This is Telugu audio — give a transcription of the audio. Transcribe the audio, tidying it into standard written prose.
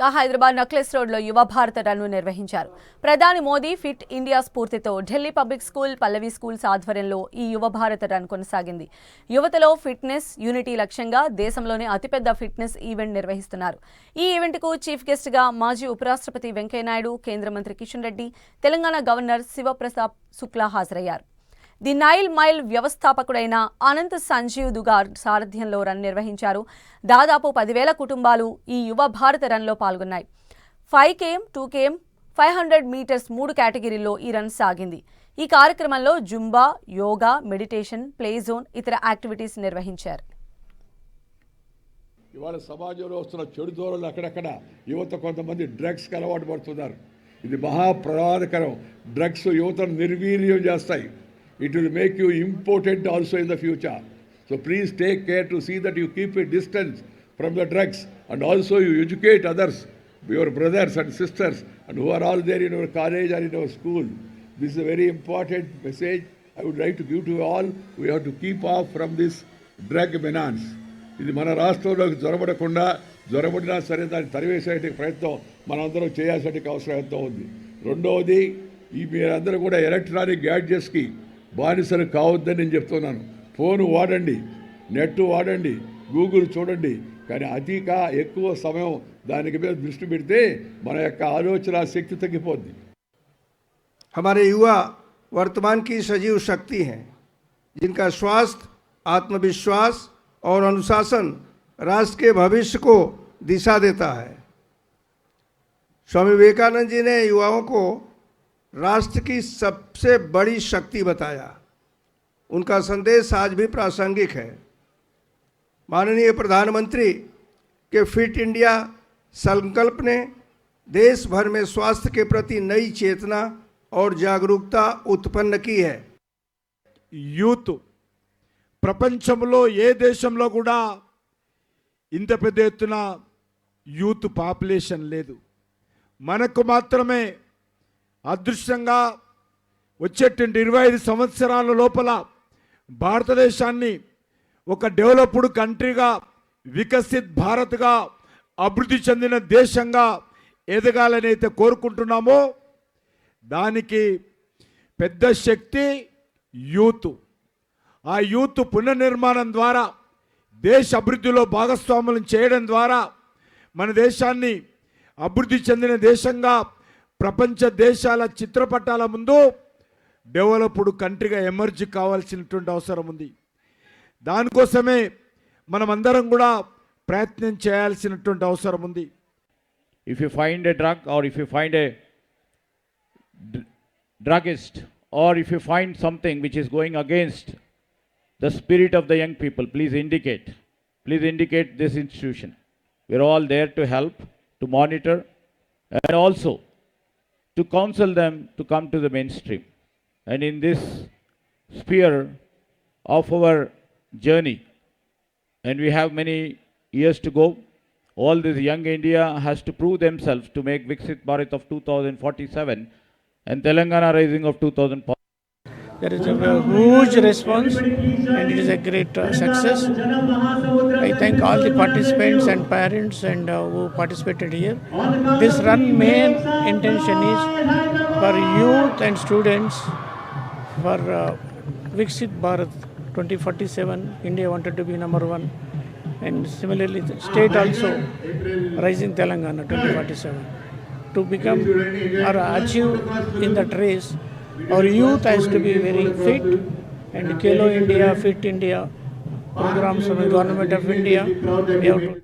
హైదరాబాద్ నక్లెస్ రోడ్లో యువ భారత రన్ను నిర్వహించారు. ప్రధాని మోదీ ఫిట్ ఇండియా స్ఫూర్తితో ఢిల్లీ పబ్లిక్ స్కూల్, పల్లవి స్కూల్స్ ఆధ్వర్యంలో ఈ యువ భారత రన్ కొనసాగింది. యువతలో ఫిట్నెస్, యూనిటీ లక్ష్యంగా దేశంలోనే అతిపెద్ద ఫిట్నెస్ ఈవెంట్ నిర్వహిస్తున్నారు. ఈ ఈవెంట్కు చీఫ్ గెస్ట్గా మాజీ ఉపరాష్ట్రపతి వెంకయ్యనాయుడు, కేంద్ర మంత్రి కిషన్ రెడ్డి, తెలంగాణ గవర్నర్ శివప్రతాప్ శుక్లా హాజరయ్యారు. ది నైల్ మైల్ వ్యవస్థాపకుడైన అనంత్ సంజీవ్ దుగార్ సారథ్యంలో రన్ నిర్వహించారు. దాదాపు 10,000 కుటుంబాలు ఈ యువ భారత రన్లో పాల్గొన్నాయి. 5km, 2km, 500 మీటర్స్ 3 కేటగిరీల్లో ఈ రన్ సాగింది. ఈ కార్యక్రమంలో Zumba, yoga, meditation, play zone, ఇతర యాక్టివిటీస్ నిర్వహించారు. ఇవాళ సమాజంలో వస్తున్న చెడు ధోరణులు అక్కడక్కడ యువత కొంతమంది డ్రగ్స్కి అలవాటు పడుతున్నారు. ఇది మహాప్రమాదకరం. డ్రగ్స్ యువతను నిర్వీర్యం చేస్తాయి. It will make you impotent also in the future. So please take care to see that you keep a distance from the drugs, and also you educate others, your brothers and sisters, and who are all there in our college or in our school. This is a very important message I would like to give to you all. We have to keep off from this drug menace. ఇది మన రాష్ట్రంలోకి జ్వరబడినా సరే దాన్ని తరివేసే ప్రయత్నం మనందరం చేయాల్సిన అవసరం ఎంతో ఉంది. రెండవది, ఈ మీరందరూ కూడా ఎలక్ట్రానిక్ గ్యాడ్జెట్స్కి బానిసలు కావద్దని నేను చెప్తున్నాను. ఫోన్ వాడండి, నెట్ వాడండి, గూగుల్ చూడండి, కానీ ఎక్కువ సమయం దానికి మీద దృష్టి పెడితే మన యొక్క ఆలోచన శక్తి తగ్గిపోద్ది. हमारे युवा वर्तमान की सजीव शक्ति हैं, जिनका स्वास्थ्य, आत्मविश्वास और अनुशासन राष्ट्र के भविष्य को दिशा देता है. स्वामी विवेकानंद जी ने युवाओं को राष्ट्र की सबसे बड़ी शक्ति बताया. उनका संदेश आज भी प्रासंगिक है. माननीय प्रधानमंत्री के फिट इंडिया संकल्प ने देश भर में स्वास्थ्य के प्रति नई चेतना और जागरूकता उत्पन्न की है. యూత్ ప్రపంచంలో ఏ దేశంలో కూడా ఇంత పెద్ద ఎత్తున యూత్ పాపులేషన్ లేదు. మనకు మాత్రమే అదృష్టంగా వచ్చేటువంటి 25 సంవత్సరాల లోపల భారతదేశాన్ని ఒక డెవలప్డ్ కంట్రీగా, వికసిత్ భారత్గా, అభివృద్ధి చెందిన దేశంగా ఎదగాలని అయితే కోరుకుంటున్నామో దానికి పెద్ద శక్తి యూత్. ఆ యూత్ పునర్నిర్మాణం ద్వారా, దేశ అభివృద్ధిలో భాగస్వాములను చేయడం ద్వారా మన దేశాన్ని అభివృద్ధి చెందిన దేశంగా ప్రపంచ దేశాల చిత్రపటాల ముందు డెవలప్డ్ కంట్రీగా ఎమర్జ్ కావాల్సినటువంటి అవసరం ఉంది. దానికోసమే మనమందరం కూడా ప్రయత్నం చేయాల్సినటువంటి అవసరం ఉంది. If you find a drug, or if you find a druggist, or if you find something which is going against the spirit of the young people, please indicate this institution. We're all there to help, to monitor, and also to counsel them to come to the mainstream. And in this sphere of our journey, and we have many years to go, all this young India has to prove themselves to make Viksit Bharat of 2047 and Telangana Rising of 2040. There is a huge response and it is a great success. I thank all the participants and parents and who participated here. This run main intention is for youth and students for Viksit Bharat 2047. India wanted to be number one, and similarly the state also Rising Telangana 2047. To become or achieve in that race, our youth has to be very fit, and Khelo India, Fit India programs from the Government of India, we have to